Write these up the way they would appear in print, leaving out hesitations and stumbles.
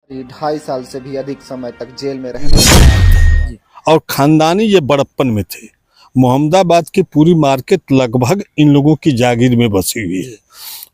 2.5 साल से भी अधिक समय तक जेल में रहने और खानदानी ये बड़प्पन में थे। मोहम्मदाबाद की पूरी मार्केट लगभग इन लोगों की जागीर में बसी हुई है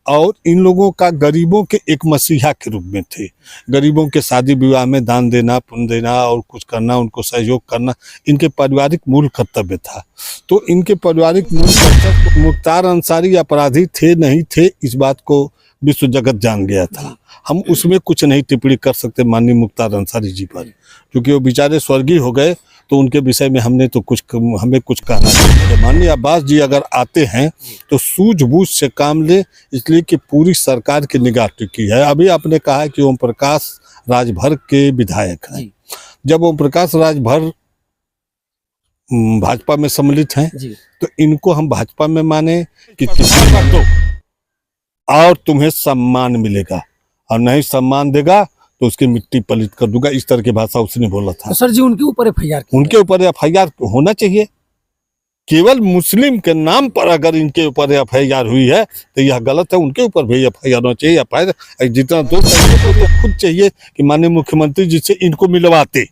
और इन लोगों का गरीबों के एक मसीहा के रूप में थे। गरीबों के शादी विवाह में दान देना, पुण्य देना और कुछ करना, उनको सहयोग करना इनके पारिवारिक मूल कर्तव्य था। तो इनके पारिवारिक मूल कर्तव्य, मुख्तार अंसारी अपराधी थे नहीं थे इस बात को विश्व जगत जान गया था। हम उसमें कुछ नहीं टिप्पणी कर सकते माननीय मुख्तार अंसारी जी पर, क्योंकि वो बेचारे स्वर्गीय हो गए तो उनके विषय में हमें कुछ कहना चाहिए। माननीय अब्बास जी अगर आते हैं तो सूझबूझ से काम ले, इसलिए कि पूरी सरकार की निगाह टिकी है। अभी आपने कहा है कि ओम प्रकाश राजभर के विधायक हैं। जब ओम प्रकाश राजभर भाजपा में सम्मिलित हैं तो इनको हम भाजपा में माने कि किसी कर दो और तुम्हें सम्मान मिलेगा, और नहीं सम्मान देगा तो उसकी मिट्टी पलित कर दूंगा, इस तरह की भाषा उसने बोला था। तो सर जी उनके ऊपर एफआईआर होना चाहिए। केवल मुस्लिम के नाम पर अगर इनके ऊपर एफआईआर हुई है तो यह गलत है। उनके ऊपर भी एफआईआर होना चाहिए। एफआईआर जितना दोस्त तो खुद चाहिए कि माननीय मुख्यमंत्री जी से इनको मिलवाते।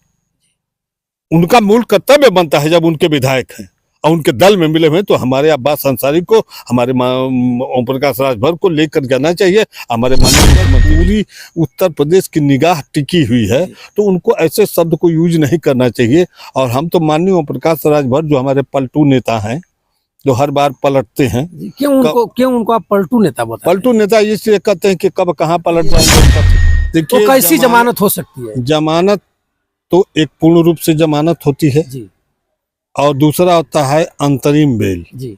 उनका मूल कर्तव्य बनता है जब उनके विधायक हैं और उनके दल में मिले हुए तो हमारे अब्बास अंसारी को, हमारे ओम प्रकाश राजभर को लेकर जाना चाहिए। हमारे माननीय पूरी उत्तर प्रदेश की निगाह टिकी हुई है तो उनको ऐसे शब्द को यूज नहीं करना चाहिए। और हम तो माननीय ओम प्रकाश राजभर जो हमारे पलटू नेता हैं, जो हर बार पलटते हैं। क्यों उनको आप पलटू नेता बताते हैं? पलटू नेता इसलिए कहते हैं कि कब कहाँ पलट जाएंगे। देखिए, तो कैसी जमानत हो सकती है? जमानत तो एक पूर्ण रूप से जमानत होती है जी, और दूसरा होता है अंतरिम बेल जी।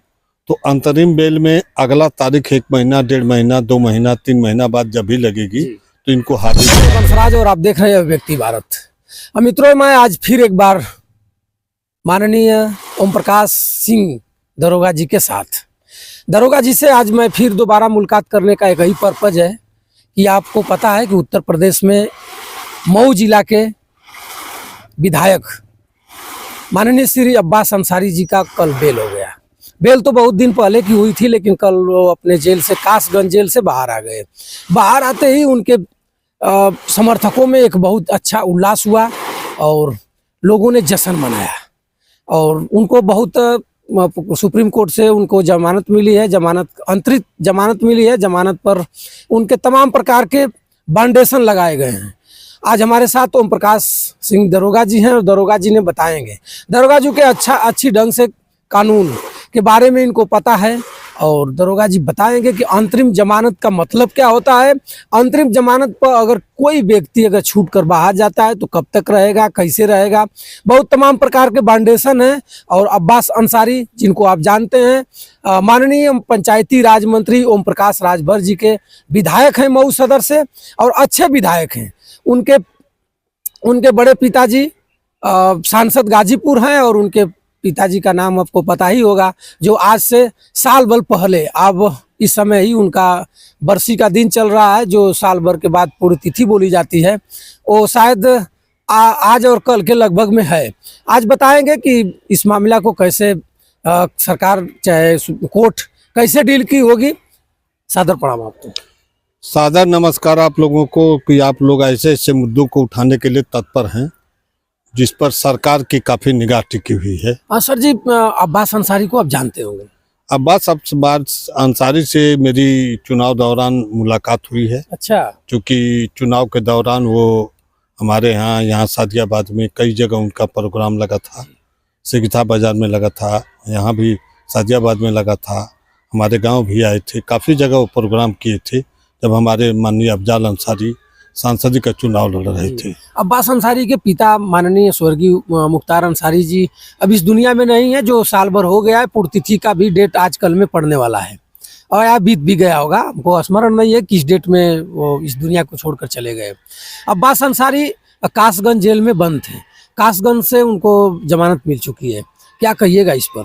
तो अंतरिम बेल में अगला तारीख 1 महीना, 1.5 महीना, 2 महीना, 3 महीना बाद जब भी लगेगी तो इनको हाजिर। बंसराज और आप देख रहे हैं व्यक्ति भारत। मित्रों, मैं आज फिर एक बार माननीय ओम प्रकाश सिंह दरोगा जी के साथ, दरोगा जी से आज मैं फिर दोबारा मुलाकात करने का एक ही पर्पज है कि आपको पता है कि उत्तर प्रदेश में मऊ जिला के विधायक माननीय श्री अब्बास अंसारी जी का कल बेल हो गया। बेल तो बहुत दिन पहले की हुई थी, लेकिन कल वो अपने जेल से, कासगंज जेल से बाहर आ गए। बाहर आते ही उनके समर्थकों में एक बहुत अच्छा उल्लास हुआ और लोगों ने जश्न मनाया और उनको बहुत सुप्रीम कोर्ट से उनको जमानत मिली है, अंतरित जमानत मिली है। जमानत पर उनके तमाम प्रकार के बाउंडेशन लगाए गए हैं। आज हमारे साथ ओम प्रकाश सिंह दरोगा जी हैं और दरोगा जी ने बताएंगे, दरोगा जी के अच्छी ढंग से कानून के बारे में इनको पता है और दरोगा जी बताएंगे कि अंतरिम जमानत का मतलब क्या होता है। अंतरिम जमानत पर अगर कोई व्यक्ति अगर छूट कर बाहर जाता है तो कब तक रहेगा, कैसे रहेगा, बहुत तमाम प्रकार के बाउंडेशन है। और अब्बास अंसारी जिनको आप जानते हैं, माननीय पंचायती राज मंत्री ओम प्रकाश राजभर जी के विधायक हैं मऊ सदर से और अच्छे विधायक हैं। उनके बड़े पिताजी सांसद गाजीपुर हैं और उनके पिताजी का नाम आपको पता ही होगा, जो आज से साल भर पहले, अब इस समय ही उनका बरसी का दिन चल रहा है, जो साल भर के बाद पूरी तिथि बोली जाती है, वो शायद आज और कल के लगभग में है। आज बताएंगे कि इस मामला को कैसे सरकार चाहे कोर्ट कैसे डील की होगी। सादर प्रणाम आपको। सादर नमस्कार आप लोगों को कि आप लोग ऐसे ऐसे मुद्दों को उठाने के लिए तत्पर हैं जिस पर सरकार की काफी निगाह टिकी हुई है। सर जी, अब्बास अंसारी को आप जानते होंगे। अब्बास अंसारी से मेरी चुनाव दौरान मुलाकात हुई है। अच्छा। क्योंकि चुनाव के दौरान वो हमारे यहाँ सादियाबाद में कई जगह उनका प्रोग्राम लगा था। सिगथा बाजार में लगा था, यहाँ भी सादियाबाद में लगा था, हमारे गांव भी आए थे, काफ़ी जगह वो प्रोग्राम किए थे जब हमारे माननीय अफजाल अंसारी सांसद का चुनाव लड़ रहे थे। अब्बास अंसारी के पिता माननीय स्वर्गीय मुख्तार अंसारी जी अब इस दुनिया में नहीं है, जो साल भर हो गया है। पुण्यतिथि का भी डेट आज कल में पड़ने वाला है और यहाँ बीत भी गया होगा, हमको स्मरण नहीं है किस डेट में वो इस दुनिया को छोड़कर चले गए। अब्बास अंसारी कासगंज जेल में बंद थे, कासगंज से उनको जमानत मिल चुकी है। क्या कहिएगा इस पर?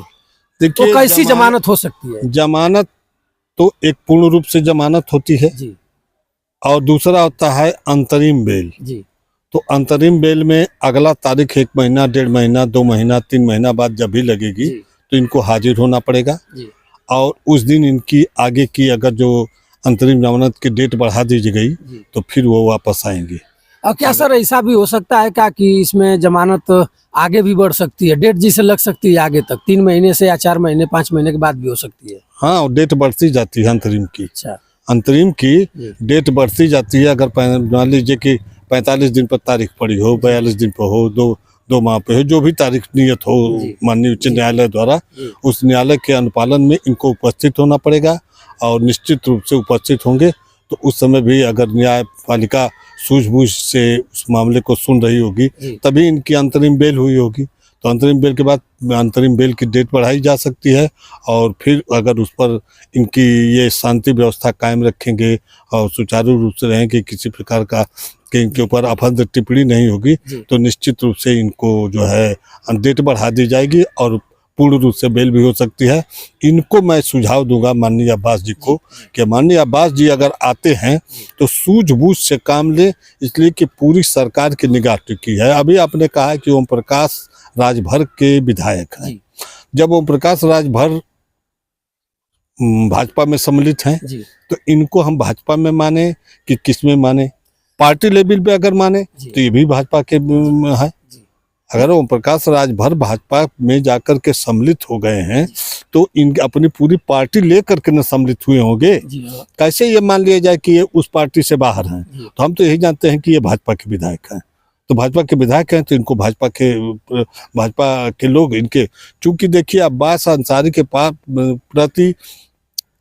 देखिए, तो कैसी जमानत हो सकती है? जमानत तो एक पूर्ण रूप से जमानत होती है जी, और दूसरा होता है अंतरिम बेल जी। तो अंतरिम बेल में अगला तारीख 1 महीना, 1.5 महीना, 2 महीना, 3 महीना बाद जब भी लगेगी तो इनको हाजिर होना पड़ेगा जी। और उस दिन इनकी आगे की अगर जो अंतरिम जमानत की डेट बढ़ा दी गई तो फिर वो वापस आएंगे। और क्या सर ऐसा भी हो सकता है क्या कि इसमें जमानत आगे भी बढ़ सकती है, डेट जिसे लग सकती है आगे तक, 3 महीने से या 4 महीने 5 महीने के बाद भी हो सकती है? हाँ, डेट बढ़ती जाती है अंतरिम की। अच्छा। अंतरिम की डेट बढ़ती जाती है। अगर मान लीजिए कि 45 दिन पर तारीख पड़ी हो, 42 दिन पर हो, दो माह पे हो, जो भी तारीख नियत हो माननीय उच्च न्यायालय द्वारा, उस न्यायालय के अनुपालन में इनको उपस्थित होना पड़ेगा और निश्चित रूप से उपस्थित होंगे। तो उस समय भी अगर न्यायपालिका सूझबूझ से उस मामले को सुन रही होगी तभी इनकी अंतरिम बेल हुई होगी। तो अंतरिम बेल के बाद अंतरिम बेल की डेट बढ़ाई जा सकती है और फिर अगर उस पर इनकी ये शांति व्यवस्था कायम रखेंगे और सुचारू रूप से रहेंगे, किसी प्रकार का कि इनके ऊपर अभद्र टिप्पणी नहीं होगी, तो निश्चित रूप से इनको जो है डेट बढ़ा दी जाएगी और पूर्ण रूप से बेल भी हो सकती है। इनको मैं सुझाव दूंगा माननीय अब्बास जी को कि माननीय अब्बास जी अगर आते हैं तो सूझबूझ से काम ले, इसलिए कि पूरी सरकार की निगाह टिकी है। अभी आपने कहा कि ओम प्रकाश राजभर के विधायक हैं। जब ओम प्रकाश राजभर भाजपा में सम्मिलित हैं तो इनको हम भाजपा में माने कि किस में माने? पार्टी लेवल पे अगर माने तो ये भी भाजपा के है। अगर ओम प्रकाश राजभर भाजपा में जाकर के सम्मिलित हो गए हैं तो इन अपनी पूरी पार्टी लेकर के न सम्मिलित हुए होंगे। कैसे ये मान लिया जाए कि ये उस पार्टी से बाहर हैं? तो हम तो यही जानते हैं कि ये भाजपा के विधायक हैं। तो भाजपा के विधायक हैं तो इनको भाजपा के लोग इनके, चूंकि देखिए अब्बास अंसारी के प्रति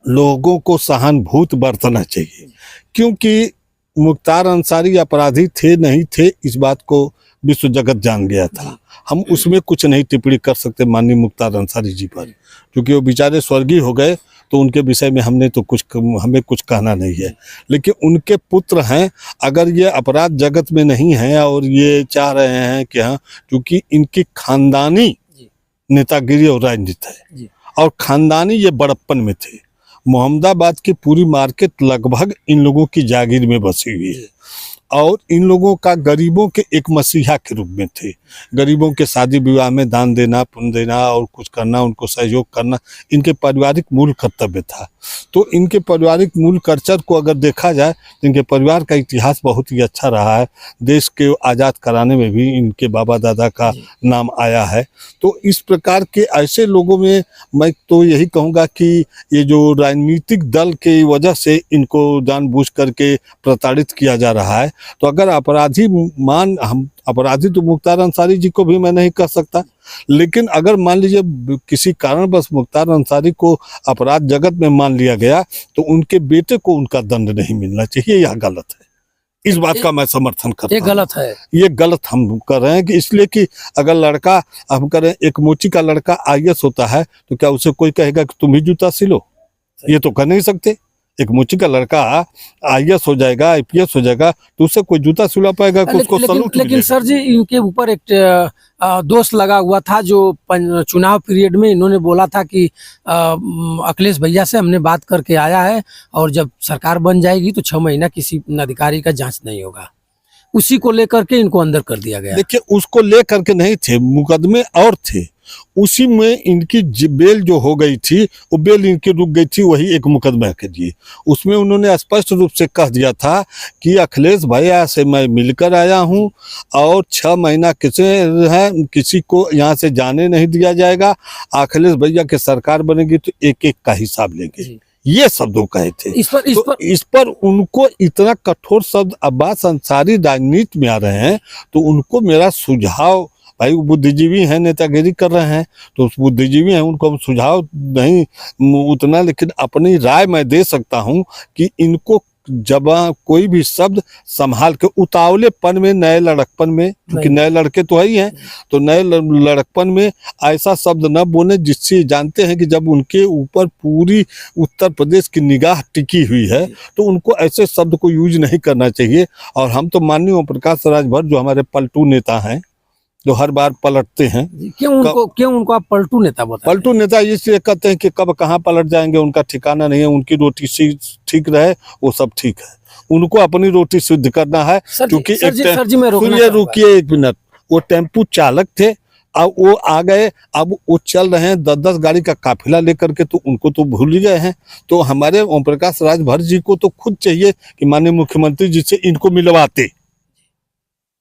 लोगों को सहानुभूति बरतना चाहिए, क्योंकि मुख्तार अंसारी अपराधी थे नहीं थे इस बात को विश्व जगत जान गया था। हम उसमें कुछ नहीं टिप्पणी कर सकते माननीय मुख्तार अंसारी जी पर, क्योंकि वो बेचारे स्वर्गीय हो गए तो उनके विषय में हमें कुछ कहना नहीं है। लेकिन उनके पुत्र हैं, अगर ये अपराध जगत में नहीं हैं और ये चाह रहे हैं कि हाँ, क्योंकि इनकी खानदानी नेतागिरी और राजनीति है और खानदानी ये बड़प्पन में थे। मोहम्मदाबाद की पूरी मार्केट लगभग इन लोगों की जागीर में बसी हुई है और इन लोगों का गरीबों के एक मसीहा के रूप में थे। गरीबों के शादी विवाह में दान देना, पुण्य देना और कुछ करना, उनको सहयोग करना इनके पारिवारिक मूल कर्तव्य था। तो इनके पारिवारिक मूल कल्चर को अगर देखा जाए तो इनके परिवार का इतिहास बहुत ही अच्छा रहा है। देश के आज़ाद कराने में भी इनके बाबा दादा का नाम आया है। तो इस प्रकार के ऐसे लोगों में मैं तो यही कहूँगा कि ये जो राजनीतिक दल की वजह से इनको जानबूझ करके प्रताड़ित किया जा रहा है, तो अगर अपराधी हम अपराधी तो मुख्तार अंसारी जी को भी मैं नहीं कह सकता, लेकिन अगर मान लीजिए किसी कारणवश मुख्तार अंसारी को अपराध जगत में मान लिया गया तो उनके बेटे को उनका दंड नहीं मिलना चाहिए। यह गलत है। इस बात का मैं समर्थन करता हूं। ये गलत है। ये गलत हम कर रहे हैं कि इसलिए कि अगर लड़का हम करें, एक मोची का लड़का IAS होता है तो क्या उसे कोई कहेगा कि तुम ही जूता सिलो? ये तो कर नहीं सकते। एक मुची का लड़का IAS हो जाएगा, IPS हो जाएगा तो उससे कोई जूता सिला पाएगा कि उसको सलूट मिलेगा। लेकिन सर जी इनके ऊपर एक दोष लगा हुआ था जो चुनाव पीरियड में इन्होंने बोला था कि अखिलेश भैया से हमने बात करके आया है और जब सरकार बन जाएगी तो 6 महीना किसी अधिकारी का जांच नहीं होगा। उसी को लेकर के इनको अंदर कर दिया गया। देखिए, उसको लेकर के नहीं थे, मुकदमे और थे। उसी में इनकी बेल जो हो गई थी वो बेल इनकी रुक गई थी, वही एक मुकदमा के लिए। उसमें उन्होंने स्पष्ट रूप से कह दिया था कि अखिलेश भैया से मैं मिलकर आया हूं और 6 महीना किसी को यहाँ से जाने नहीं दिया जाएगा। अखिलेश भैया की सरकार बनेगी तो एक एक का हिसाब लेंगे, ये शब्दों कहे थे। इस पर उनको इतना कठोर शब्द, अब्बास अंसारी राजनीति में आ रहे हैं तो उनको मेरा सुझाव, भाई वो बुद्धिजीवी हैं, नेतागिरी कर रहे हैं तो उस बुद्धिजीवी हैं, उनको हम सुझाव नहीं उतना, लेकिन अपनी राय मैं दे सकता हूं कि इनको जब कोई भी शब्द संभाल के, उतावलेपन में, नए लड़कपन में, क्योंकि नए लड़के तो ही हैं, तो नए लड़कपन में ऐसा शब्द न बोले जिससे जानते हैं कि जब उनके ऊपर पूरी उत्तर प्रदेश की निगाह टिकी हुई है तो उनको ऐसे शब्द को यूज नहीं करना चाहिए। और हम तो माननीय ओम प्रकाश राजभर जो हमारे पलटू नेता हैं, जो हर बार पलटते हैं, क्यों उनको आप पलटू नेता बताते हैं? पलटू नेता इसलिए कहते हैं कि कब कहाँ पलट जाएंगे उनका ठिकाना नहीं है। उनकी रोटी ठीक रहे वो सब ठीक है, उनको अपनी रोटी सिद्ध करना है। क्योंकि रुकिए 1 मिनट, वो टेम्पू चालक थे, अब वो आ गए, अब वो चल रहे हैं 10-10 गाड़ी का काफिला लेकर के, तो उनको तो भूल ही गए हैं। तो हमारे ओम प्रकाश राजभर जी को तो खुद चाहिए कि माननीय मुख्यमंत्री जी से इनको मिलवाते,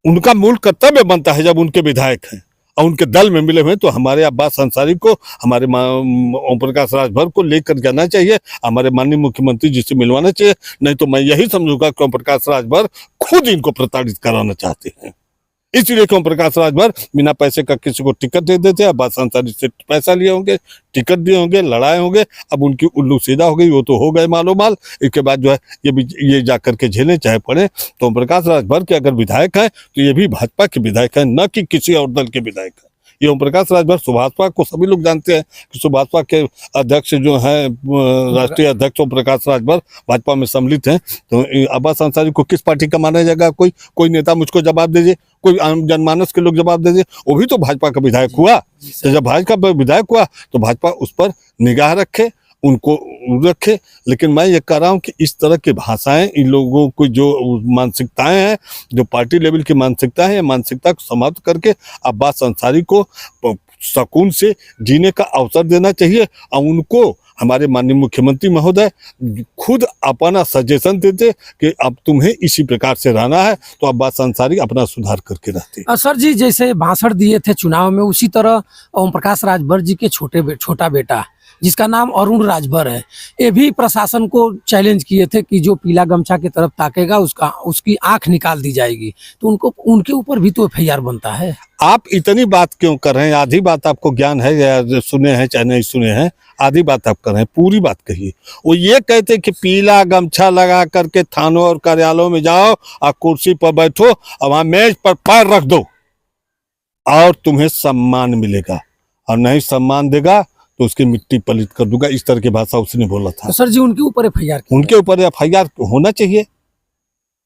उनका मूल कर्तव्य बनता है जब उनके विधायक हैं और उनके दल में मिले हुए तो हमारे अब्बास अंसारी को, हमारे ओम प्रकाश राजभर को लेकर जाना चाहिए, हमारे माननीय मुख्यमंत्री जी से मिलवाना चाहिए। नहीं तो मैं यही समझूंगा कि ओम प्रकाश राजभर खुद इनको प्रताड़ित कराना चाहते हैं। इसलिए कि ओम प्रकाश राजभर बिना पैसे का किसी को टिकट दे देते हैं, अब्बास अंसारी से पैसा लिए होंगे, टिकट दिए होंगे, लड़ाए होंगे, अब उनकी उल्लू सीधा हो गई, वो तो हो गए मालो माल। इसके बाद जो है ये जाकर के झेले चाहे पड़े। तो ओम प्रकाश राजभर के अगर विधायक हैं तो ये भी भाजपा के विधायक हैं, न कि किसी और दल के विधायक हैं। ये ओम प्रकाश राजभर सुभाषपा को सभी लोग जानते हैं कि सुभाषपा के अध्यक्ष जो हैं, राष्ट्रीय अध्यक्ष ओम प्रकाश राजभर भाजपा में सम्मिलित हैं। तो अब्बास अंसारी को किस पार्टी का माना जाएगा? कोई नेता मुझको जवाब दीजिए, कोई आम जनमानस के लोग जवाब दीजिए। वो भी तो भाजपा का विधायक हुआ। तो जब भाजपा का विधायक हुआ तो भाजपा उस पर निगाह रखे, उनको रखे। लेकिन मैं ये कह रहा हूँ कि इस तरह की भाषाएं, इन लोगों को जो मानसिकताएं हैं, जो पार्टी लेवल की मानसिकता है, मानसिकता को समाप्त करके अब्बास अंसारी को सुकून से जीने का अवसर देना चाहिए। और उनको हमारे माननीय मुख्यमंत्री महोदय खुद अपना सजेशन देते कि अब तुम्हें इसी प्रकार से रहना है, तो अब्बास अंसारी अपना सुधार करके रहते। सर जी, जैसे भाषण दिए थे चुनाव में, उसी तरह ओम प्रकाश राजभर जी के छोटा बेटा जिसका नाम अरुण राजभर है, ये भी प्रशासन को चैलेंज किए थे कि जो पीला गमछा की तरफ ताकेगा उसकी आंख निकाल दी जाएगी। तो उनके ऊपर भी तो एफआईआर बनता है। आप इतनी बात क्यों कर रहे हैं? आधी बात आपको ज्ञान है या सुने हैं चाहे नहीं सुने हैं, आधी बात आप कर रहे हैं, पूरी बात कहिए। वो ये कहते कि पीला गमछा लगा करके थानों और कार्यालयों में जाओ और कुर्सी पर बैठो और वहां मेज पर पैर रख दो और तुम्हें सम्मान मिलेगा, और नहीं सम्मान देगा तो उसकी मिट्टी पलित कर दूंगा। इस तरह की भाषा उसने बोला था। तो सर जी, उनके ऊपर एफआईआर होना चाहिए।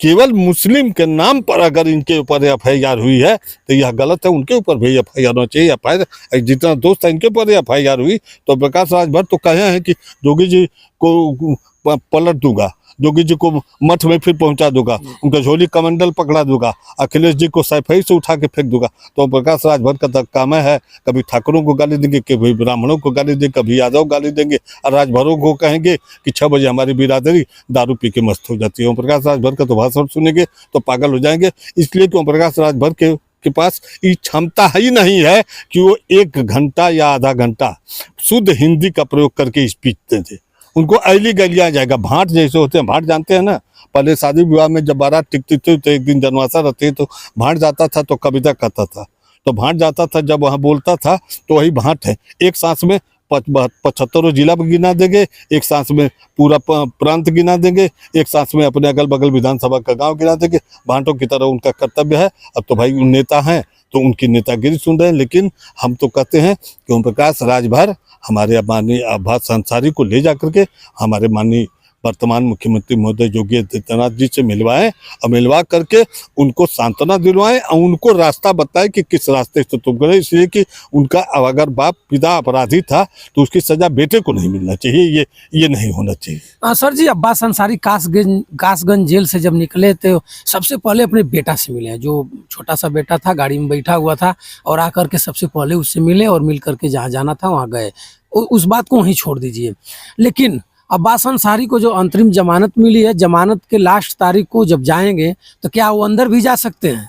केवल मुस्लिम के नाम पर अगर इनके ऊपर एफआईआर हुई है तो यह गलत है। उनके ऊपर भी एफआईआर होना चाहिए। एफआईआर जितना दोस्त है इनके ऊपर एफआईआर हुई तो प्रकाश राजभर तो कहे हैं कि जोगी जी को पलट दूंगा, जोगी जी को मठ में फिर पहुंचा दूंगा, उनका झोली कमंडल पकड़ा दूंगा, अखिलेश जी को सैफई से उठा के फेंक दूंगा। तो प्रकाश राजभर का तो काम है कभी ठाकुरों को गाली देंगे, कभी ब्राह्मणों को गाली देंगे, कभी यादव गाली देंगे, और राजभरों को कहेंगे कि 6 बजे हमारी बिरादरी दारू पी के मस्त हो जाती है। ओम प्रकाश राजभर का तो भाषण सुनेंगे तो पागल हो जाएंगे। इसलिए कि ओम प्रकाश राजभर के पास ये क्षमता ही नहीं है कि वो 1 घंटा या आधा घंटा शुद्ध हिंदी का प्रयोग करके स्पीच देते। उनको ऐली गलियाँ जाएगा, भाट जैसे होते हैं। भाट जानते हैं ना, पहले शादी विवाह में जब बारात टिकती थी तो एक दिन जनवासा रहती तो भाट जाता था तो कविता कहता था। तो भाट जाता था जब वहाँ बोलता था तो वही भाट है। एक सांस में 75 जिला गिना देंगे, एक सांस में पूरा प्रांत गिना देंगे, एक सांस में अपने अगल बगल विधानसभा का गांव गिना देंगे। भाटों की तरह उनका कर्तव्य है। अब तो भाई नेता हैं तो उनकी नेतागिरी सुन रहे हैं। लेकिन हम तो कहते हैं कि ओम प्रकाश राजभर हमारे माननीय अब्बास अंसारी को ले जा करके हमारे माननीय वर्तमान मुख्यमंत्री महोदय योगी आदित्यनाथ जी से मिलवाएं और मिलवा करके उनको सांत्वना दिलवाएं और उनको रास्ता बताएं कि किस रास्ते से तुम करें। इसलिए कि उनका अगर बाप पिता अपराधी था तो उसकी सजा बेटे को नहीं मिलना चाहिए। ये नहीं होना चाहिए। सर जी, अब्बास अंसारी कासगंज जेल से जब निकले तो सबसे पहले अपने बेटा से मिले। जो छोटा सा बेटा था, गाड़ी में बैठा हुआ था, और आकर के सबसे पहले उससे मिले और मिल करके जहाँ जाना था वहाँ गए। उस बात को वहीं छोड़ दीजिए। लेकिन अब्बास अंसारी को जो अंतरिम जमानत मिली है, जमानत के लास्ट तारीख को जब जाएंगे तो क्या वो अंदर भी जा सकते हैं?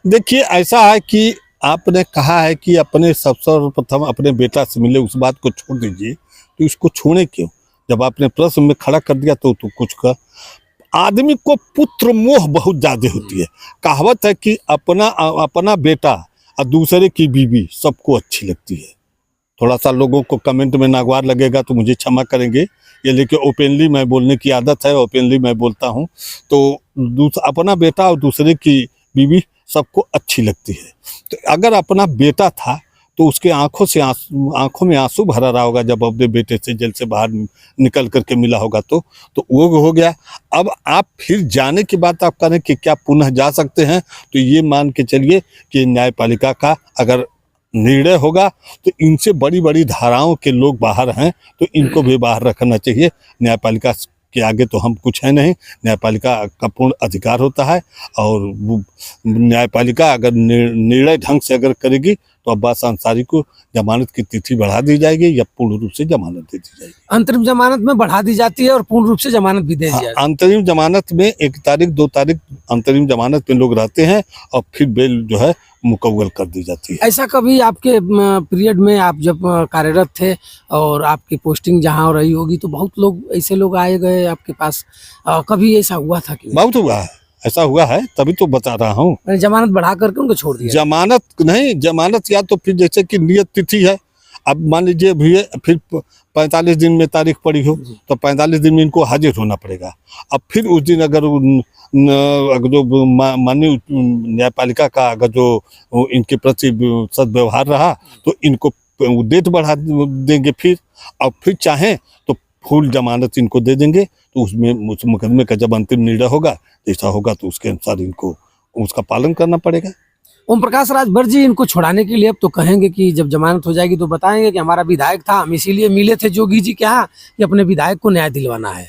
देखिए, ऐसा है कि आपने कहा है कि अपने सर्वप्रथम अपने बेटा से मिले, उस बात को छोड़ दीजिए। तो इसको छोड़े क्यों? जब आपने प्रश्न में खड़ा कर दिया तो कुछ का आदमी को पुत्र मोह बहुत ज्यादा होती है। कहावत है कि अपना बेटा और दूसरे की बीवी सबको अच्छी लगती है। थोड़ा सा लोगों को कमेंट में नागवार लगेगा तो मुझे क्षमा करेंगे, ये लेकिन ओपनली मैं बोलने की आदत है, ओपनली मैं बोलता हूँ। तो अपना बेटा और दूसरे की बीवी सबको अच्छी लगती है। तो अगर अपना बेटा था तो उसके आंखों में आंसू भरा रहा होगा जब अपने बेटे से जेल से बाहर निकल करके मिला होगा। तो वो हो गया। अब आप फिर जाने की बात आप करें कि क्या पुनः जा सकते हैं, तो ये मान के चलिए कि न्यायपालिका का अगर निर्णय होगा तो इनसे बड़ी बड़ी धाराओं के लोग बाहर हैं तो इनको भी बाहर रखना चाहिए। न्यायपालिका के आगे तो हम कुछ है नहीं, न्यायपालिका का पूर्ण अधिकार होता है और न्यायपालिका अगर निर्णय ढंग से अगर करेगी तो अब्बास अंसारी को जमानत की तिथि बढ़ा दी जाएगी या पूर्ण रूप से जमानत दे दी जाएगी। अंतरिम जमानत में बढ़ा दी जाती है और पूर्ण रूप से जमानत भी दे दी हाँ, जाती है। अंतरिम जमानत में 1 तारीख 2 तारीख अंतरिम जमानत में लोग रहते हैं और फिर बेल जो है मुकव्वल कर दी जाती है। ऐसा कभी आपके पीरियड में आप जब कार्यरत थे और आपकी पोस्टिंग जहाँ रही होगी तो बहुत लोग ऐसे लोग आए गए आपके पास, कभी ऐसा हुआ था कि बहुत हुआ है, ऐसा हुआ है, तभी तो बता रहा हूँ। जमानत बढ़ा करके उनको छोड़ दिया? जमानत नहीं, जमानत या तो फिर जैसे कि नियत तिथि है, अब मान लीजिए भी फिर 45 दिन में तारीख पड़ी हो तो 45 दिन में इनको हाजिर होना पड़ेगा। अब फिर उस दिन अगर जो माननीय न्यायपालिका का अगर जो इनके प्रति सद्व्यवहार रहा तो इनको डेट बढ़ा देंगे फिर, और फिर चाहें तो फुल जमानत इनको दे देंगे। तो उसमें उस मुकदमे का जब अंतिम निर्णय होगा, जैसा होगा तो उसके अनुसार इनको उसका पालन करना पड़ेगा। ओम प्रकाश राजभर जी इनको छुड़ाने के लिए अब तो कहेंगे कि जब जमानत हो जाएगी तो बताएंगे कि हमारा विधायक था, हम इसीलिए मिले थे जोगी जी के यहाँ कि अपने विधायक को न्याय दिलवाना है।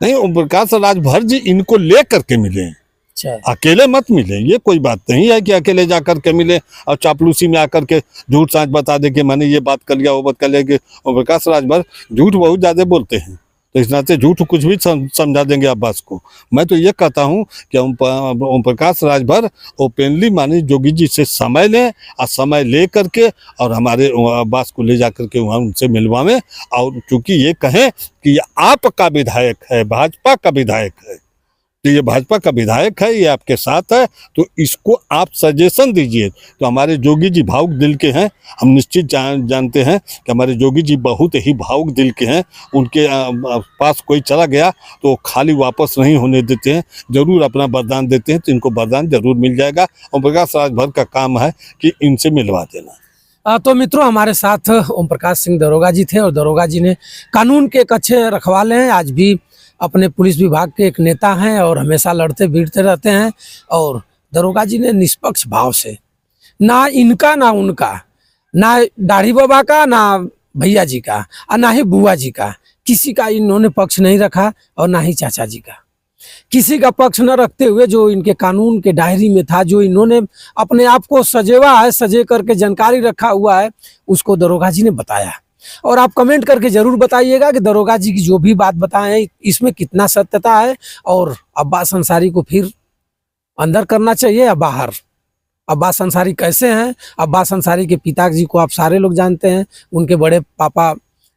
नहीं, ओम प्रकाश राजभर जी इनको ले करके मिले, अच्छा, अकेले मत मिले। ये कोई बात नहीं है कि अकेले जाकर के मिले और चापलूसी में आकर के झूठ साँच बता दे कि मैंने ये बात कर लिया वो बात कर लिया। कि ओम प्रकाश राजभर झूठ बहुत ज़्यादा बोलते हैं, तो इस नाते झूठ कुछ भी समझा देंगे अब्बास को। मैं तो ये कहता हूँ कि ओम प्रकाश राजभर ओपनली माननीय जोगी जी से समय लें और समय ले करके और हमारे अब्बास को ले जा करके वहाँ उनसे मिलवाएं। और चूँकि ये कहें कि ये आपका विधायक है, भाजपा का विधायक है, तो ये भाजपा का विधायक है, ये आपके साथ है, तो इसको आप सजेशन दीजिए। तो हमारे जोगी जी भावुक दिल के हैं, हम निश्चित जानते हैं कि हमारे जोगी जी बहुत ही भावुक दिल के हैं। उनके पास कोई चला गया तो खाली वापस नहीं होने देते हैं, जरूर अपना वरदान देते हैं, तो इनको वरदान जरूर मिल जाएगा। ओम प्रकाश राजभर का काम है कि इनसे मिलवा देना। तो मित्रों, हमारे साथ ओम प्रकाश सिंह दरोगा जी थे और दरोगा जी ने कानून के एक अच्छे रखवाले हैं, आज भी अपने पुलिस विभाग के एक नेता हैं और हमेशा लड़ते भिड़ते रहते हैं। और दरोगा जी ने निष्पक्ष भाव से, ना इनका ना उनका, ना दाढ़ी बाबा का ना भैया जी का और ना ही बुआ जी का, किसी का इन्होंने पक्ष नहीं रखा और ना ही चाचा जी का। किसी का पक्ष न रखते हुए जो इनके कानून के डायरी में था, जो इन्होंने अपने आप को सजेवा है, सजे करके जानकारी रखा हुआ है, उसको दरोगा जी ने बताया। और आप कमेंट करके जरूर बताइएगा कि दरोगा जी की जो भी बात बताए हैं इसमें कितना सत्यता है और अब्बास अंसारी को फिर अंदर करना चाहिए या बाहर। अब्बास अंसारी कैसे हैं? अब्बास अंसारी के पिताजी को आप सारे लोग जानते हैं, उनके बड़े पापा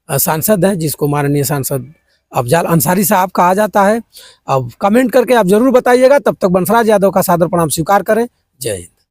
सांसद हैं जिसको माननीय सांसद अफजाल अंसारी साहब कहा जाता है। अब कमेंट करके आप जरूर बताइएगा। तब तक बंसराज यादव का सादर प्रणाम स्वीकार करें। जय हिंद।